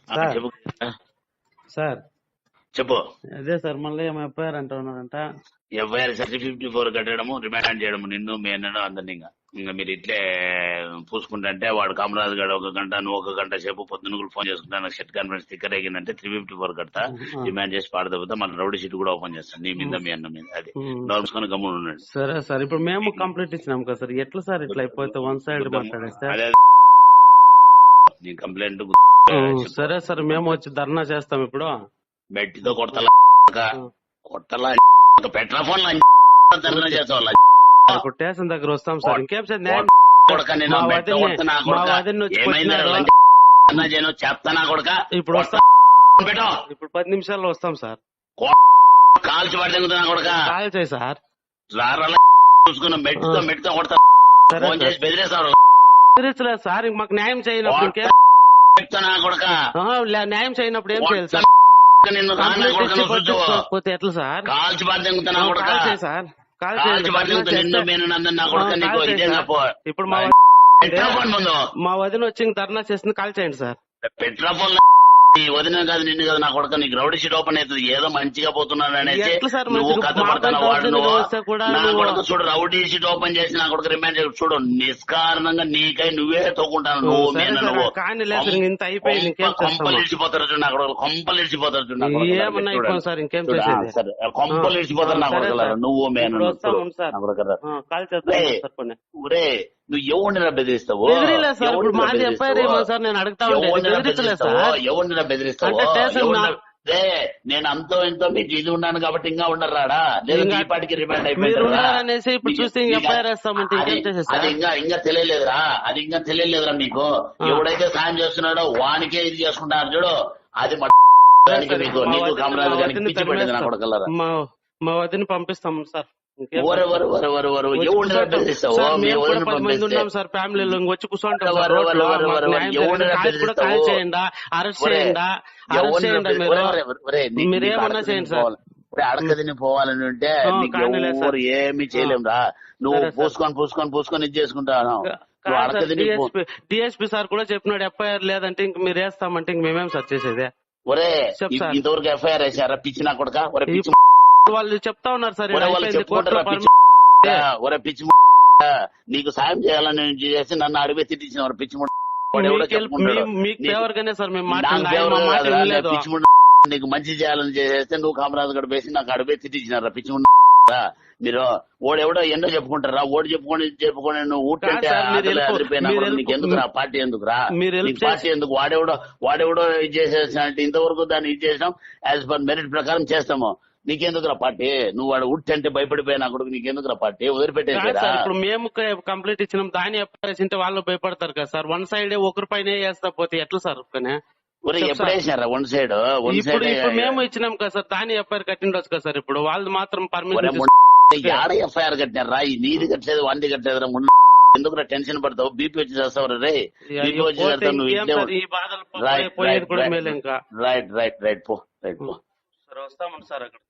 Sir చెప్పు sir చెప్పు. అదే సార్ మళ్ళీ ఏమో ఎఫ్ఐఆర్ అంటున్నారంట. ఎఫ్ఐఆర్ 54 కట్టడము, రిమాండ్ చేయడము నిన్ను మీ అన్నను అందరినీ. ఇంకా మీరు ఇట్లే పూసుకుంటే వాడు కామరాజు గారు 1 గంట నువ్వు 1 గంట సేపు పొద్దున్నగులు ఫోన్ చేసుకుంటా నాకు షెట్ కాన్ఫరెన్స్ స్టిక్కర్ అయ్యిందంటే 354 కడతా, రిమాండ్ చేసి పాడదవుతా, మళ్ళీ రౌడీ షీట్ కూడా ఓపెన్ చేస్తాను నీ మీద మీ అన్న మీద. అది నోర్చుకొని గమ్మున ఉన్నాడు. సరే సార్, ఇప్పుడు మేము కంప్లీట్ ఇచ్చినాం కదా సార్, ఎట్లా సార్ ఇట్లా అయిపోతే వన్ సైడ్ మాట్లాడేస్తే? అదే నీ కంప్లైంట్. సరే సార్, మేము వచ్చి ధర్నా చేస్తాం. ఇప్పుడు బెట్టితో కొడతలా కొట్టలా పెట్రా ఫోన్ ధర్నా చేస్తావు. ఇప్పుడు స్టేషన్ దగ్గర వస్తాం సార్. ఇంకేం సార్ చెప్తానా కొడక. ఇప్పుడు వస్తాం, ఇప్పుడు 10 నిమిషాల్లో వస్తాం సార్. కాల్చి పడుతున్నా కొడక. కాల్ చేయి సార్. చూసుకున్నాం మెట్టితో మెట్టితో కొడతా. ఫోన్ చేసి బెదిరేస్తాడు. బెదిరించలేదు సార్, మాకు న్యాయం చేయనప్పుడు ఇంకేం చెప్తానా కొడక. న్యాయం చేయనప్పుడు ఏం చేయాలి సార్? పోతే ఎట్లా సార్? కాల్చి పడుతున్నా కొడక. సార్ ఇప్పుడు మా వదిన వచ్చి ధర్నా చేస్తుంది, కాల్ చేయండి సార్. పెట్రోల్ వదిన కాదు నిన్ను కదా నా కొడుకు, నీకు రౌడీ షీట్ ఓపెన్ అవుతుంది. ఏదో మంచిగా పోతున్నాడు అనేసి నువ్వు కథపడుతున్నావు. వాడు నా కొడుకు చూడు రౌడీ షీట్ ఓపెన్ చేసి నా కొడుకు రిమాండ్ చూడు, నిష్కారణంగా నీకై నువ్వే తోకుంటాను. నువ్వు కొంపలు ఇడిచిపోతారు చూడు నా కొడుకు, కొంపలు ఇడిచిపోతారు చూడు నా కొడుకు, సార్. ఇంకేం సరే కొంపలు ఇడిచిపోతారు నా కొడుకు. నువ్వు మేను ఊరే నువ్వు ఎవరిని బెదిరిస్తావు? ఎవరిని బెదిరిస్తావు? నేను అంతో ఎంతో మీకు ఇది ఉన్నాను కాబట్టి ఇంకా ఉండరాడా? లేదు ఈ పాటికి రిమాండ్ అయిపోయింది. అది ఇంకా తెలియలేదురా, అది ఇంకా తెలియలేదురా మీకు. ఎవడైతే సాయం చేస్తున్నాడో వానికే ఇది చేసుకుంటారు చూడు. అది మీకు నీకు కామరాజు గారికి పిచ్చి పడింది నా కొడుకల్లారా. మా వదిని పంపిస్తాం సార్. సార్ ఫ్యామిలీలో వచ్చి కూర్చోండి, మీరేమన్నా చేయండి సార్. అడకదిని పోవాలని ఉంటే ఎవరు ఏమి చేయలేమురా. నువ్వు పూసుకొని ఇది చేసుకుంటాను. డిఎస్పీ సార్ కూడా చెప్పినాడు ఎఫ్ఐఆర్ లేదంటే ఇంక మీరు వేస్తామంటే ఇంక మేమేం సార్ చేసేది? ఒరే ఇంతవరకు ఎఫ్ఐఆర్ వేసారా పిచ్చి నా కొడుక? వాళ్ళు చెప్తా ఉన్నారు సార్. ఒరే పిచ్చి నీకు సాయం చేయాలని చేసి నన్ను అడిగి తిట్టించిన పిచ్చి నీకు మంచి చేయాలని చేస్తే నువ్వు కామరాజు గడ వేసి నాకు అడిగి తిట్టించినారా పిచ్చి మీరు. ఓడెవడో ఎన్నో చెప్పుకుంటారా? ఓడి చెప్పుకొని నువ్వు ఊటంటే నీకు ఎందుకురా పార్టీ? ఎందుకురా పార్టీ? ఎందుకు? వాడెవడో ఇది చేసేసినట్టు ఇంతవరకు దాన్ని ఇది చేసినాం. యాజ్ పర్ మెరిట్ ప్రకారం చేస్తాము. నీకెందుకురా పార్టీ? నువ్వు వాడు ఉట్టంటే భయపడిపోయినా కొడుకు, నీకెందుకురా పార్టీ? వదిలిపెట్టేది. ఇప్పుడు మేము కంప్లీట్ ఇచ్చినాం, దాన్ని ఎప్పుడేసింటే వాళ్ళు భయపడతారు కదా సార్. వన్ సైడ్ ఒకరి పైన వేస్తా పోతే ఎట్లా సార్? ఎప్పుడు వేసినారా వన్ సైడ్? ఇప్పుడు మేము ఇచ్చినాం కదా సార్, దాన్ని ఎఫ్ఐఆర్ కట్టిండొచ్చు కదా సార్. ఇప్పుడు వాళ్ళు మాత్రం పర్మిషన్ ఆడ ఎఫ్ఐఆర్ కట్టినారా? నీది కట్టలేదు వాంది కట్టలేదు. ఎందుకు టెన్షన్ పడతావు? బీపీ వచ్చి చేస్తావు రే. బీపీ వచ్చి రైట్ పో. సరే వస్తామని సార్ అక్కడ.